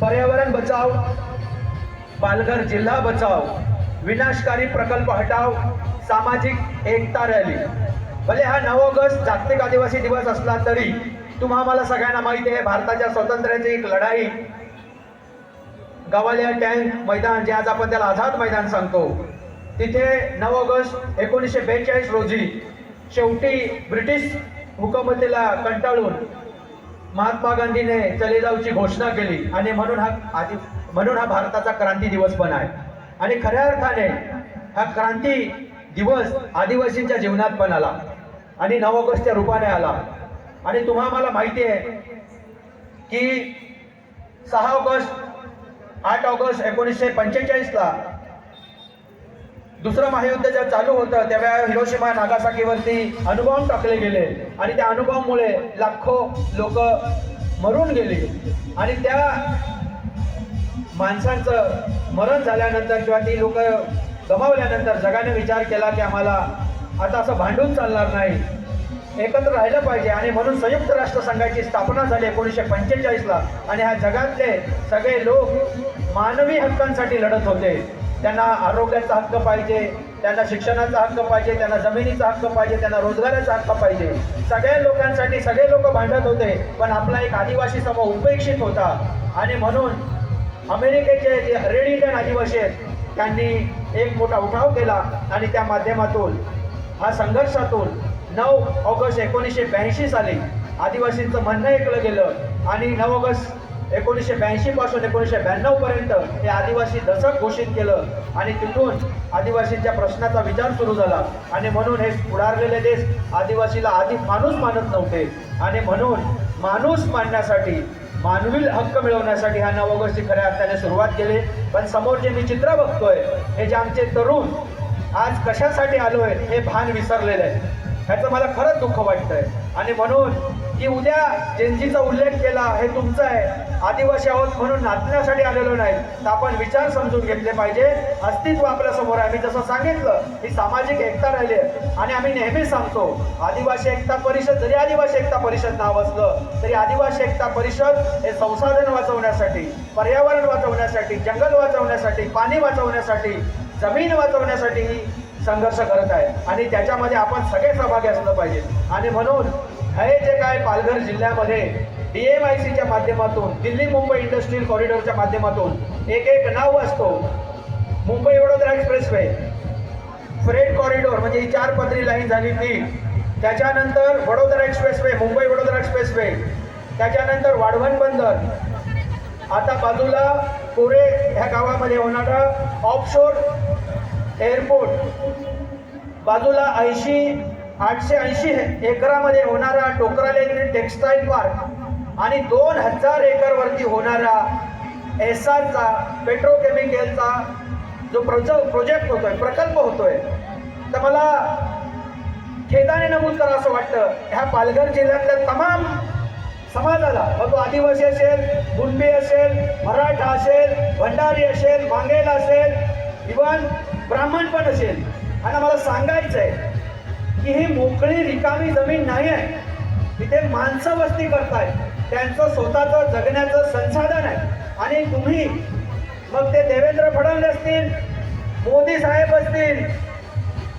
पर्यावरण बचाव, पालघर जिल्हा बचाव, विनाशकारी प्रकल्प हटाव, सामाजिक एकता रॅली। भले हा 9 ऑगस्ट जागतिक आदिवासी दिवस असला तरी तुम्हाला सगळ्यांना माहिती आहे भारताच्या स्वातंत्र्याची एक लढाई गवालिया टँक मैदान, जे आज आपण त्याला आझाद मैदान सांगतो, तिथे 9 ऑगस्ट 1942 रोजी शेवटी ब्रिटिश हुकुमतीला कंटाळून महात्मा गांधीने चले जाऊची घोषणा केली आणि म्हणून हा भारताचा क्रांती दिवस पण आहे। आणि खऱ्या अर्थाने हा क्रांती दिवस आदिवासींच्या जीवनात पण आला आणि 9 ऑगस्टच्या रूपाने आला। आणि तुम्हाला माहिती आहे की 6 ऑगस्ट 8 ऑगस्ट 1945 ला दुसरं महायुद्ध जेव्हा चालू होतं त्यावेळेला हिरोशिमा नागासाकीवरती अणुबॉम्ब टाकले गेले आणि त्या अणुबॉम्बमुळे लाखो लोक मरून गेली। आणि त्या माणसांचं मरण झाल्यानंतर किंवा ती लोक गमावल्यानंतर जगाने विचार केला की आम्हाला आता असं भांडून चालणार नाही, एकत्र राहिलं पाहिजे। आणि म्हणून संयुक्त राष्ट्र संघाची स्थापना झाली 1945 ला। आणि ह्या जगातले सगळे लोक मानवी हक्कांसाठी लढत होते। त्यांना आरोग्याचा हक्क पाहिजे, त्यांना शिक्षणाचा हक्क पाहिजे, त्यांना जमिनीचा हक्क पाहिजे, त्यांना रोजगाराचा हक्क पाहिजे। सगळ्या लोकांसाठी सगळे लोक भांडत होते, पण आपला एक आदिवासी समूह उपेक्षित होता। आणि म्हणून अमेरिकेचे जे रेड इंडियन आदिवासी आहेत त्यांनी एक मोठा उठाव केला आणि त्या माध्यमातून हा संघर्षातून 9 ऑगस्ट 1982 साली आदिवासींचं म्हणणं ऐकलं गेलं आणि 9 ऑगस्ट 1982 पासून 1992 पर्यंत हे आदिवासी दशक घोषित केलं आणि तिथून आदिवासींच्या प्रश्नाचा विचार सुरू झाला। आणि म्हणून हे पुढारलेले देश आदिवासीला आधी माणूस मानत नव्हते आणि म्हणून माणूस मानण्यासाठी, मानवी हक्क मिळवण्यासाठी हा 9 ऑगस्टची खऱ्या अर्थाने सुरुवात केली। पण समोर जे मी चित्र बघतोय हे जे आमचे तरुण आज कशासाठी आलोय हे भान विसरलेलं आहे, ह्याचं मला खरंच दुःख वाटतंय। आणि म्हणून की उद्या जेनजीचा उल्लेख केला हे तुमचं आहे, आदिवासी आहोत म्हणून नाचण्यासाठी आलेलो नाही, तर आपण विचार समजून घेतले पाहिजे। अस्तित्व आपल्या समोर आहे। मी जसं सांगितलं ही सामाजिक एकता राहिली आहे आणि आम्ही नेहमी सांगतो आदिवासी एकता परिषद, जरी आदिवासी एकता परिषद नाव असलं तरी आदिवासी एकता परिषद हे संसाधन वाचवण्यासाठी, पर्यावरण वाचवण्यासाठी, जंगल वाचवण्यासाठी, पाणी वाचवण्यासाठी, जमीन वाचवण्यासाठी ही संघर्ष करत आहे आणि त्याच्यामध्ये आपण सगळे सहभागी असलं पाहिजे। आणि म्हणून हे जे काय पालघर जिल्ह्यामध्ये DMICच्या माध्यमातून, दिल्ली मुंबई इंडस्ट्रियल कॉरिडॉरच्या माध्यमातून एक नाव असतो, Mumbai Vadodara expressway, freight corridor म्हणजे ही 4 पदरी लाईन झाली ती, त्याच्यानंतर वडोदरा एक्सप्रेसवे, मुंबई वडोदरा एक्सप्रेसवे, त्याच्यानंतर वाढवण बंदर, आता बाजूला कोरे ह्या गावामध्ये होणारा ऑफशोर एअरपोर्ट, बाजूला 880 एकरामध्ये होणारा टोकराले येथील टेक्सटाईल पार्क आणि 2000 एकरवरती होणारा एस्सारचा पेट्रोकेमिकलचा जो प्रोजेक्ट होतोय, प्रकल्प होतोय। तर मला खेदाने नमूद करा असं वाटतं ह्या पालघर जिल्ह्यातल्या तमाम समाजाला, मग तो आदिवासी असेल, कुणबी असेल, मराठा असेल, भंडारी असेल, मांगेल असेल, इव्हन ब्राह्मण पण असेल, आणि मला सांगायचं आहे की ही मोकळी रिकामी जमीन नाही आहे, तिथे माणसं वस्ती करतायत, त्यांचं स्वतःचं जगण्याचं संसाधन आहे। आणि तुम्ही मग ते देवेंद्र फडणवीस असतील, मोदी साहेब असतील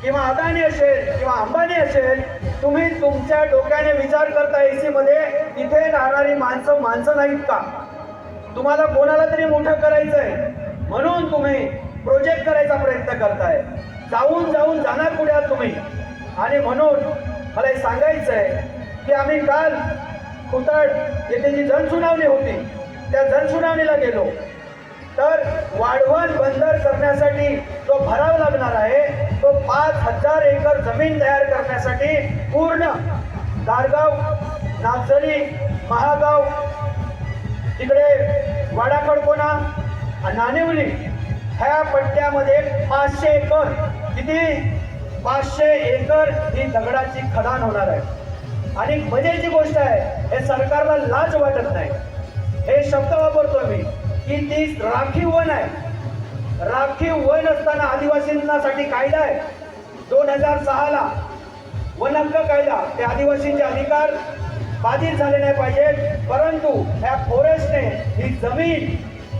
किंवा अदानी असेल किंवा अंबानी असेल, तुम्ही तुमच्या डोक्याने विचार करता AC मध्ये इथे राहणारी माणसं नाहीत का? तुम्हाला कोणाला तरी मोठं करायचं आहे म्हणून तुम्ही प्रोजेक्ट करायचा प्रयत्न करताय, जाऊन जाणार पुढे आहात तुम्ही। आणि म्हणून मला हे सांगायचं आहे की आम्ही काल खुताड येथे जी जनसुनावणी होती त्या जनसुनावणीला गेलो, तर वाढवण बंदर करण्यासाठी जो भराव लागणार आहे तो 5000 एकर जमीन तयार करण्यासाठी पूर्ण दारगाव, नागझरी, महागाव, तिकडे वाडाखडकोना, नाणेवली ह्या पट्ट्यामध्ये 500 एकर, किती 500 एकर ही दगडाची खदान होणार आहे। आणि मजेची गोष्ट आहे, हे सरकारला लाज वाटत नाही, हे शब्द वापरतो मी की ती राखीव वन आहे। राखीव वन असताना आदिवासींसाठी कायदा आहे 2006 ला वन हक्क कायदा, ते आदिवासींचे अधिकार बाधित झाले नाही पाहिजे, परंतु ह्या फॉरेस्टने ही जमीन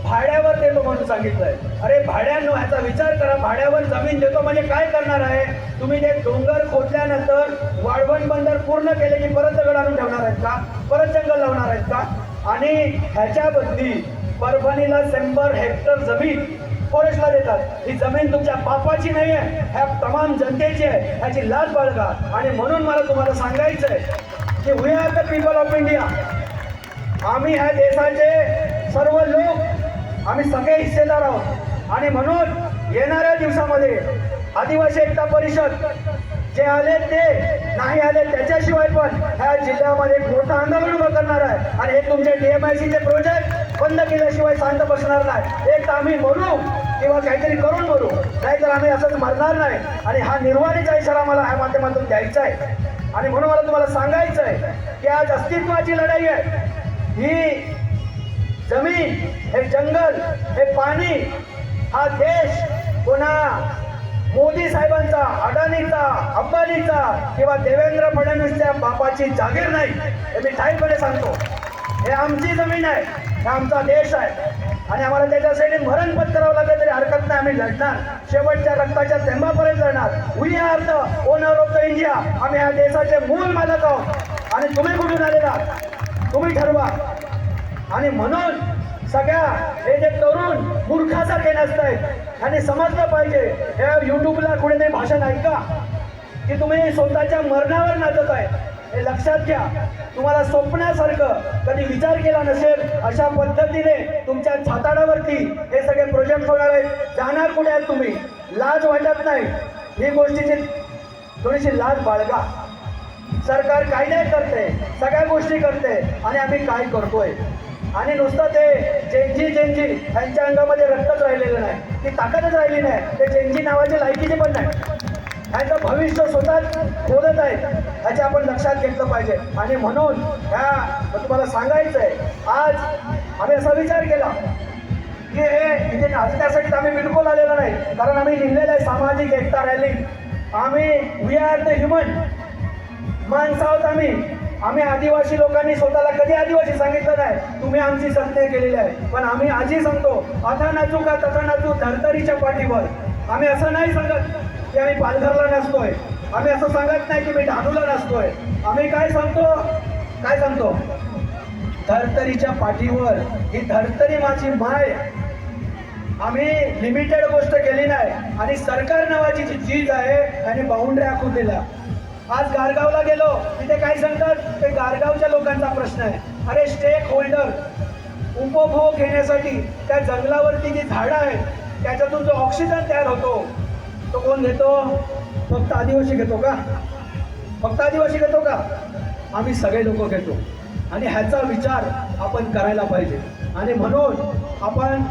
भाड्यावर देतो म्हणून सांगितलंय. अरे भाड्यानो, ह्याचा विचार करा. भाड्यावर जमीन देतो म्हणजे काय करणार आहे तुम्ही? ते डोंगर खोदल्यानंतर वाढवण बंदर पूर्ण केले की परत दगड आणून ठेवणार आहेत का? परत जंगल लावणार आहेत का? आणि ह्याच्या बदली परभणीला 100 हेक्टर जमीन फॉरेस्टला देतात. ही जमीन तुमच्या बापाची नाही आहे, ह्या तमाम जनतेची आहे. ह्याची लाज बाळगा. आणि म्हणून मला तुम्हाला सांगायचं आहे की we are the people of India. आम्ही ह्या देशाचे सर्व लोक, आम्ही सगळे हिस्सेदार आहोत. आणि म्हणून येणाऱ्या दिवसामध्ये आदिवासी एकता परिषद जे आले ते, नाही आले त्याच्याशिवाय पण ह्या जिल्ह्यामध्ये एक मोठं आंदोलन उभं करणार आहे. आणि हे तुमचे DMICचे प्रोजेक्ट बंद केल्याशिवाय शांत बसणार नाही. एक तर आम्ही मरू किंवा काहीतरी करून मरू, नाहीतर आम्ही असंच मरणार नाही. आणि हा निर्वाणीचा इशारा मला ह्या माध्यमातून द्यायचा आहे. आणि म्हणून मला तुम्हाला सांगायचं आहे की आज अस्तित्वाची लढाई आहे. ही जमीन, हे जंगल, हे पाणी, हा देश कोणा मोदी साहेबांचा, अडाणीचा, अंबानीचा किंवा देवेंद्र फडणवीसच्या बापाची जागीर नाही. हे मी ठाईपणे सांगतो. हे आमची जमीन आहे, हे आमचा देश आहे. आणि आम्हाला त्याच्यासाठी मरण पत्करावं लागलं तरी हरकत नाही. आम्ही लढणार, शेवटच्या रक्ताच्या थेंबापर्यंत लढणार. We are the owner of the India. आम्ही या देशाचे मूळ मालक आहोत. आणि तुम्ही कुठून आलेला तुम्ही ठरवा. आणि म्हणून सगळ्या हे जे तरुण मूर्खासारखे नसतायत आणि समजलं पाहिजे. हे युट्यूबला कुठेतरी भाषण ऐका की तुम्ही स्वतःच्या मरणावर नाचत आहे. हे लक्षात घ्या. तुम्हाला स्वप्नासारखं कधी विचार केला नसेल अशा पद्धतीने तुमच्या छाताडावरती हे सगळे प्रोजेक्ट होणार आहेत. जाणार कुठे आहेत तुम्ही? लाज वाटत नाही? ही गोष्टीची थोडीशी लाज बाळगा. सरकार काय नाही करते, सगळ्या गोष्टी करते. आणि आम्ही काय करतोय? आणि नुसतं ते जेनजी यांच्या अंगामध्ये रक्तच राहिलेलं नाही, ती ताकदच राहिली नाही. ते जेनजी नावाची लायकीचे पण नाही. ह्यांचं भविष्य स्वतःच बोलत आहेत. ह्याचे आपण लक्षात घेतलं पाहिजे. आणि म्हणून ह्या तुम्हाला सांगायचं आहे, आज आम्ही असा विचार केला की हे इथे नाचण्यासाठी आम्ही बिलकुल आलेलो नाही. कारण आम्ही लिहिलेलं आहे सामाजिक एकता रॅली. आम्ही वी आर द ह्युमन, माणसं आहोत आम्ही. आम्ही आदिवासी लोकांनी स्वतःला कधी आदिवासी सांगितलं नाही. तुम्ही आमची सत्य केलेली आहे. पण आम्ही आजही सांगतो, आता नाचू का तथा नाचू धरतरीच्या पाठीवर. आम्ही असं नाही सांगत की आम्ही पालघरला नसतोय. आम्ही असं सांगत नाही की मी डहाणूला नसतोय. आम्ही काय सांगतो? धरतरीच्या पाठीवर. ही धरतरी माझी माय. आम्ही लिमिटेड गोष्ट केली नाही. आणि सरकार नावाची जी चीज आहे आणि बाउंड्री आखून दिल्या. आज गारगावला गेलो, तिथे काय सांगतात? ते गारगावच्या लोकांचा प्रश्न आहे. अरे स्टेक होल्डर, उपभोग घेण्यासाठी त्या जंगलावरती जी झाडं आहेत त्याच्यातून जो ऑक्सिजन तयार होतो तो कोण घेतो? फक्त आदिवासी घेतो का? फक्त आदिवासी घेतो का? आम्ही सगळे लोक घेतो. आणि ह्याचा विचार आपण करायला पाहिजे. आणि म्हणून आपण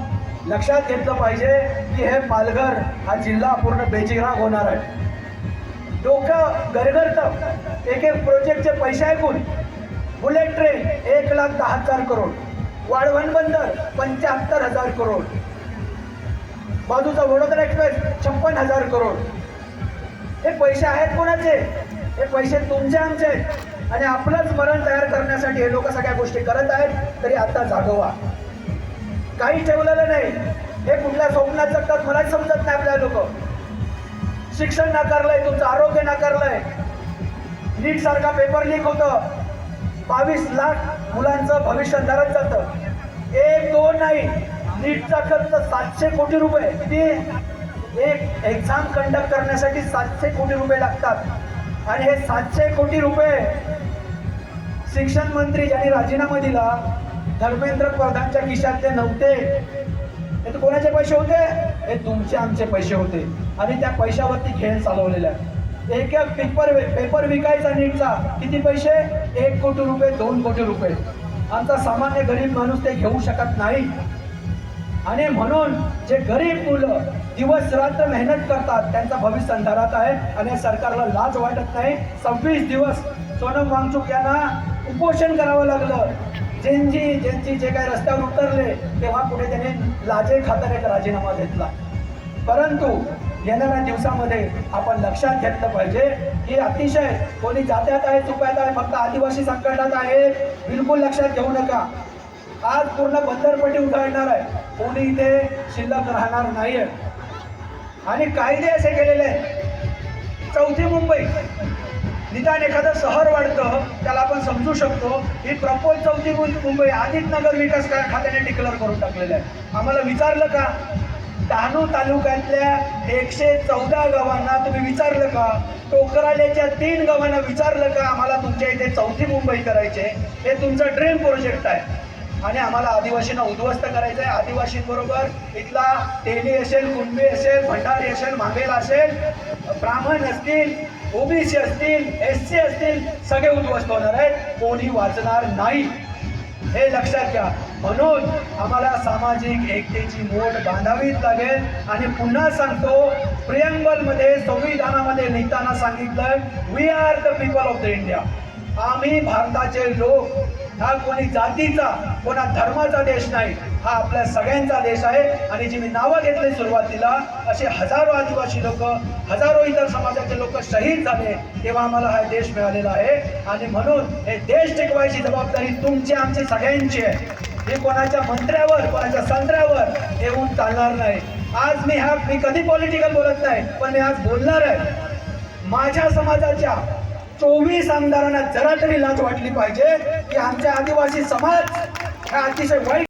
लक्षात घेतलं पाहिजे की हे पालघर हा जिल्हा पूर्ण बेचिराग होणार आहे. डोकं गरगरतं एक प्रोजेक्टचे पैसे ऐकून. बुलेट ट्रेन 1,10,000 करोड, वाढवण बंदर 75,000 करोड, बाजूचा वडोदरा एक्सप्रेस 56,000 करोड. हे पैसे आहेत कोणाचे? हे पैसे तुमचे आमचे. आणि आपलंच मरण तयार करण्यासाठी हे लोक सगळ्या गोष्टी करत आहेत. तरी आता जागवा. काही ठेवलेलं नाही. हे कुठल्या स्वप्नात जगतात मलाच समजत नाही. आपल्या लोक शिक्षण नाकारलंय, तुमचं आरोग्य नाकारलंय. नीट सारखा पेपर लीक होतं. 22 लाख मुलांचं भविष्य अंधारात जातं. 1-2 नाही, नीटचा खर्च 700 कोटी रुपये. किती? एक एक्झाम कंडक्ट करण्यासाठी 700 कोटी रुपये लागतात. आणि हे 700 कोटी रुपये शिक्षण मंत्री ज्यांनी राजीनामा दिला, धर्मेंद्र प्रधानच्या खिशातले नव्हते. हे तर कोणाचे पैसे होते? हे तुमचे आमचे पैसे होते. आणि त्या पैशावरती खेळ चालवलेला आहे. एक पेपर विकायचा नीटचा किती पैसे? 1 कोटी रुपये, 2 कोटी रुपये. आमचा सामान्य गरीब माणूस ते घेऊ शकत नाही. आणि म्हणून जे गरीब मुलं दिवस रात्र मेहनत करतात त्यांचं भविष्य अंधारात आहे. आणि सरकारला लाज वाटत नाही. 26 दिवस सोनम वांगचुक यांना उपोषण करावं लागलं. ज्यांची जे काही रस्त्यावर उतरले तेव्हा पुढे त्यांनी लाजे खातर एक राजीनामा घेतला. परंतु येणाऱ्या दिवसामध्ये आपण लक्षात घेतलं पाहिजे की अतिशय कोणी जात्यात आहे, चुकायत आहे, फक्त आदिवासी संकटात आहे, बिलकुल लक्षात घेऊ नका. आज पूर्ण बंदरपट्टी उघडणार आहे, कोणी इथे शिल्लक राहणार नाहीये. आणि कायदे असे केलेले आहेत, चौथी मुंबई निदान एखादं शहर वाढतं त्याला आपण समजू शकतो, ही प्रपोज चौथी मुंबई आदित्य नगर विकास खात्याने डिक्लेअर करून टाकलेलं आहे. आम्हाला विचारलं का? डहाणू तालुक्यातल्या 114 गावांना तुम्ही विचारलं का? टोकराल्याच्या 3 गावांना विचारलं का आम्हाला तुमच्या इथे चौथी मुंबई करायचे? हे तुमचं ड्रीम प्रोजेक्ट आहे आणि आम्हाला आदिवासींना उद्ध्वस्त करायचं आहे. आदिवासींबरोबर इथला तेली असेल, कुणबी असेल, भंडारी असेल, मांगेला असेल, ब्राह्मण असतील, ओबीसी असतील, SC असतील, सगळे उद्ध्वस्त होणार आहेत, कोणी वाचणार नाही, हे लक्षात घ्या. म्हणून आम्हाला सामाजिक एकतेची मोठ बांधावीच लागेल. आणि पुन्हा सांगतो, प्रियंबलमध्ये संविधानामध्ये लिहिताना सांगितलं, we are the people of the India. आम्ही भारताचे लोक. हा कोणी जातीचा, कोणा धर्माचा देश नाही, हा आपल्या सगळ्यांचा देश आहे. आणि जी मी नावं घेतली सुरुवातीला, असे हजारो आदिवासी लोक, हजारो इतर समाजाचे लोक शहीद झाले, तेव्हा आम्हाला हा देश मिळालेला आहे. आणि म्हणून हे देश टिकवायची जबाबदारी तुमची, आमची, सगळ्यांची आहे. हे कोणाच्या मंत्र्यावर, कोणाच्या संत्र्यावर येऊन चालणार नाही. आज मी कधी पॉलिटिकल बोलत नाही, पण मी आज बोलणार आहे. माझ्या समाजाच्या 24 आमदारांना जरा तरी लाज वाटली पाहिजे की आमच्या आदिवासी समाज हा अतिशय वाईट